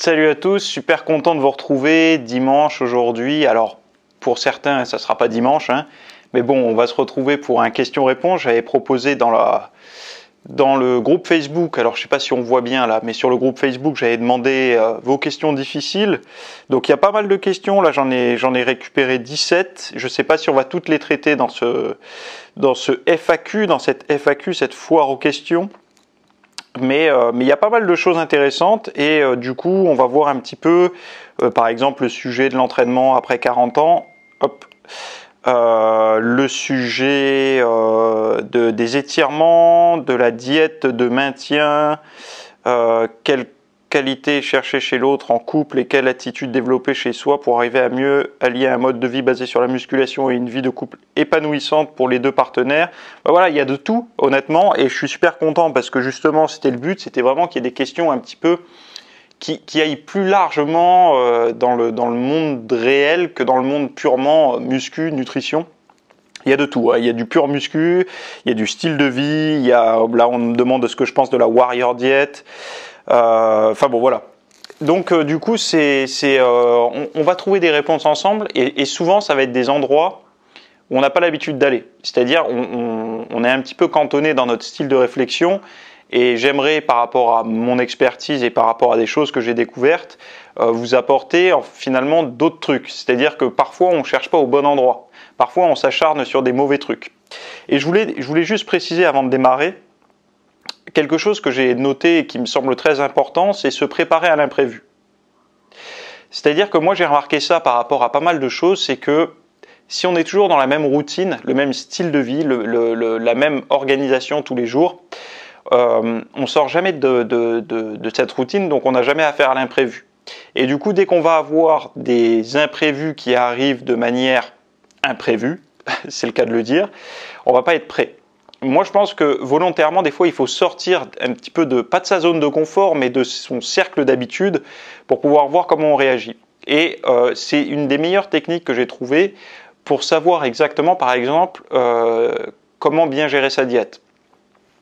Salut à tous, super content de vous retrouver dimanche aujourd'hui. Alors pour certains ça sera pas dimanche, mais bon, on va se retrouver pour un question-réponse. J'avais proposé dans le groupe Facebook, alors je sais pas si on voit bien là, mais sur le groupe Facebook j'avais demandé vos questions difficiles. Donc il y a pas mal de questions, là j'en ai récupéré 17. Je sais pas si on va toutes les traiter dans ce FAQ, dans cette FAQ, cette foire aux questions. Mais il y a pas mal de choses intéressantes et du coup on va voir un petit peu par exemple le sujet de l'entraînement après 40 ans, hop, le sujet des étirements, de la diète de maintien, quelle qualité chercher chez l'autre en couple et quelle attitude développer chez soi pour arriver à mieux allier un mode de vie basé sur la musculation et une vie de couple épanouissante pour les deux partenaires. Ben voilà, il y a de tout honnêtement et je suis super content parce que justement c'était le but, c'était vraiment qu'il y ait des questions un petit peu qui aillent plus largement dans le monde réel que dans le monde purement muscu, nutrition. Il y a de tout, il y a du pur muscu, il y a du style de vie, il y a, là on me demande ce que je pense de la warrior diet. Enfin bon voilà. Donc du coup on va trouver des réponses ensemble et souvent ça va être des endroits où on n'a pas l'habitude d'aller. C'est-à-dire on est un petit peu cantonné dans notre style de réflexion et j'aimerais par rapport à mon expertise et par rapport à des choses que j'ai découvertes vous apporter finalement d'autres trucs. C'est-à-dire que parfois on ne cherche pas au bon endroit. Parfois on s'acharne sur des mauvais trucs. Et je voulais juste préciser avant de démarrer quelque chose que j'ai noté et qui me semble très important, c'est se préparer à l'imprévu. C'est-à-dire que moi j'ai remarqué ça par rapport à pas mal de choses, c'est que si on est toujours dans la même routine, le même style de vie, la même organisation tous les jours, on sort jamais de cette routine, donc on n'a jamais affaire à l'imprévu. Et du coup, dès qu'on va avoir des imprévus qui arrivent de manière imprévue, c'est le cas de le dire, on va pas être prêt. Moi, je pense que volontairement, des fois, il faut sortir un petit peu pas de sa zone de confort, mais de son cercle d'habitude pour pouvoir voir comment on réagit. Et c'est une des meilleures techniques que j'ai trouvées pour savoir exactement, par exemple, comment bien gérer sa diète.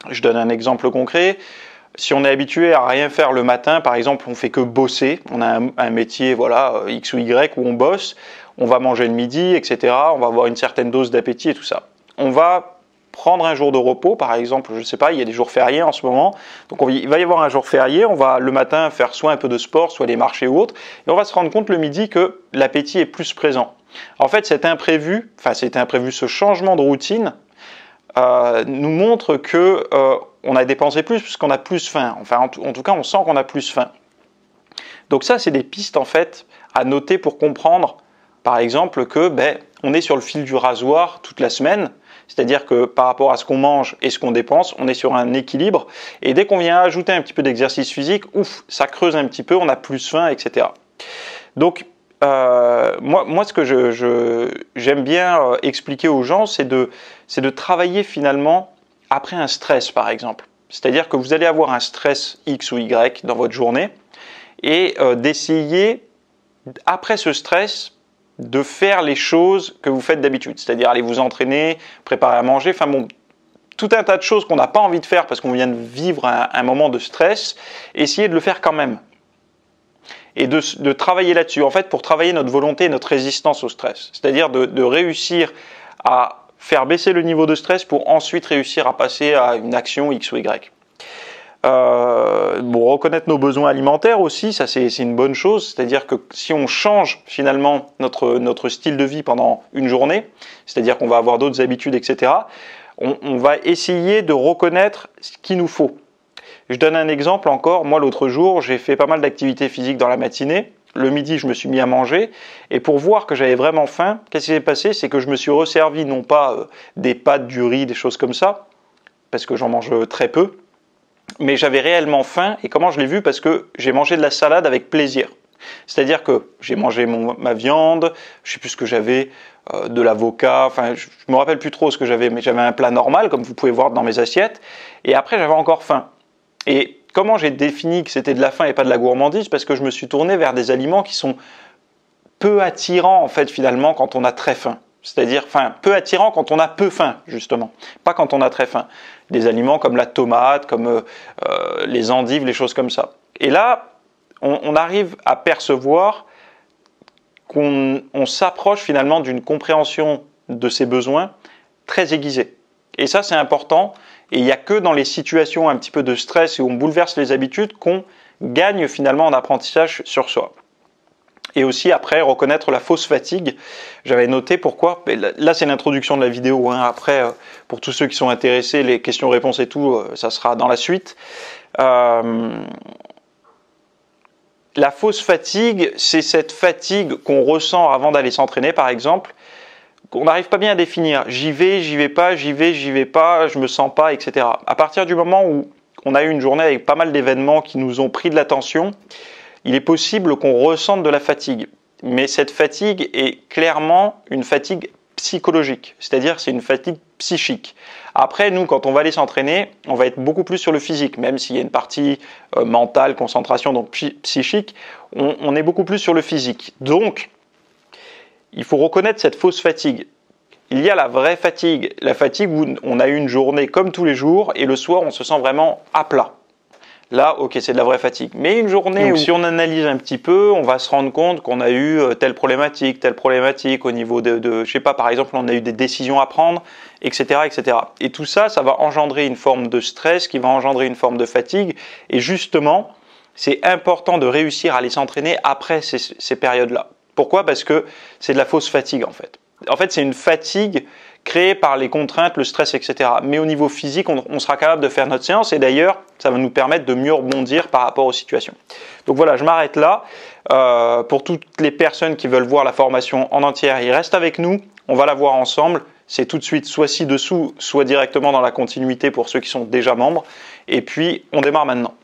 Je donne un exemple concret. Si on est habitué à rien faire le matin, par exemple, on fait que bosser, on a un métier, voilà, X ou Y où on bosse, on va manger le midi, etc. On va avoir une certaine dose d'appétit et tout ça. On va prendre un jour de repos, par exemple, je ne sais pas, il y a des jours fériés en ce moment, donc il va y avoir un jour férié, on va le matin faire soit un peu de sport, soit aller marcher ou autre, et on va se rendre compte le midi que l'appétit est plus présent. En fait, cet imprévu, ce changement de routine, nous montre que on a dépensé plus puisqu'on a plus faim. Enfin, en tout cas, on sent qu'on a plus faim. Donc ça, c'est des pistes en fait à noter pour comprendre, par exemple, que on est sur le fil du rasoir toute la semaine. C'est-à-dire que par rapport à ce qu'on mange et ce qu'on dépense, on est sur un équilibre. Et dès qu'on vient ajouter un petit peu d'exercice physique, ouf, ça creuse un petit peu, on a plus faim, etc. Donc, moi, ce que j'aime bien expliquer aux gens, c'est de travailler finalement après un stress, par exemple. C'est-à-dire que vous allez avoir un stress X ou Y dans votre journée et d'essayer, après ce stress, de faire les choses que vous faites d'habitude, c'est-à-dire aller vous entraîner, préparer à manger, enfin bon, tout un tas de choses qu'on n'a pas envie de faire parce qu'on vient de vivre un moment de stress, essayer de le faire quand même. Et de travailler là-dessus, en fait, pour travailler notre volonté et notre résistance au stress. C'est-à-dire de réussir à faire baisser le niveau de stress pour ensuite réussir à passer à une action X ou Y. Reconnaître nos besoins alimentaires aussi, ça c'est une bonne chose, c'est-à-dire que si on change finalement notre style de vie pendant une journée, c'est-à-dire qu'on va avoir d'autres habitudes, etc., on va essayer de reconnaître ce qu'il nous faut. Je donne un exemple encore, moi l'autre jour, j'ai fait pas mal d'activités physiques dans la matinée, le midi je me suis mis à manger, et pour voir que j'avais vraiment faim, qu'est-ce qui s'est passé? C'est que je me suis resservi non pas des pâtes, du riz, des choses comme ça, parce que j'en mange très peu, mais j'avais réellement faim, et comment je l'ai vu? Parce que j'ai mangé de la salade avec plaisir. C'est-à-dire que j'ai mangé ma viande, je ne sais plus ce que j'avais, de l'avocat, enfin je ne me rappelle plus trop ce que j'avais, mais j'avais un plat normal, comme vous pouvez voir dans mes assiettes, et après j'avais encore faim. Et comment j'ai défini que c'était de la faim et pas de la gourmandise? Parce que je me suis tourné vers des aliments qui sont peu attirants en fait finalement quand on a très faim. C'est-à-dire, peu attirant quand on a peu faim, justement, pas quand on a très faim. Des aliments comme la tomate, comme les endives, les choses comme ça. Et là, on arrive à percevoir qu'on s'approche finalement d'une compréhension de ses besoins très aiguisée. Et ça, c'est important. Et il n'y a que dans les situations un petit peu de stress et où on bouleverse les habitudes qu'on gagne finalement en apprentissage sur soi. Et aussi après, reconnaître la fausse fatigue. J'avais noté pourquoi. Là, c'est l'introduction de la vidéo. Hein. Après, pour tous ceux qui sont intéressés, les questions-réponses et tout, ça sera dans la suite. La fausse fatigue, c'est cette fatigue qu'on ressent avant d'aller s'entraîner, par exemple, qu'on n'arrive pas bien à définir. J'y vais pas, j'y vais pas, je me sens pas, etc. À partir du moment où on a eu une journée avec pas mal d'événements qui nous ont pris de l'attention, il est possible qu'on ressente de la fatigue. Mais cette fatigue est clairement une fatigue psychologique, c'est-à-dire c'est une fatigue psychique. Après, nous, quand on va aller s'entraîner, on va être beaucoup plus sur le physique, même s'il y a une partie mentale, concentration, donc psychique, on est beaucoup plus sur le physique. Donc, il faut reconnaître cette fausse fatigue. Il y a la vraie fatigue, la fatigue où on a eu une journée comme tous les jours et le soir, on se sent vraiment à plat. Là, ok, c'est de la vraie fatigue. Mais une journée où, si on analyse un petit peu, on va se rendre compte qu'on a eu telle problématique au niveau je sais pas, par exemple, on a eu des décisions à prendre, etc., etc. Et tout ça, ça va engendrer une forme de stress qui va engendrer une forme de fatigue. Et justement, c'est important de réussir à aller s'entraîner après ces périodes-là. Pourquoi ? Parce que c'est de la fausse fatigue, en fait. En fait, c'est une fatigue créée par les contraintes, le stress, etc. Mais au niveau physique, on sera capable de faire notre séance et d'ailleurs, ça va nous permettre de mieux rebondir par rapport aux situations. Donc voilà, je m'arrête là. Pour toutes les personnes qui veulent voir la formation en entière, ils restent avec nous. On va la voir ensemble. C'est tout de suite soit ci-dessous, soit directement dans la continuité pour ceux qui sont déjà membres. Et puis, on démarre maintenant.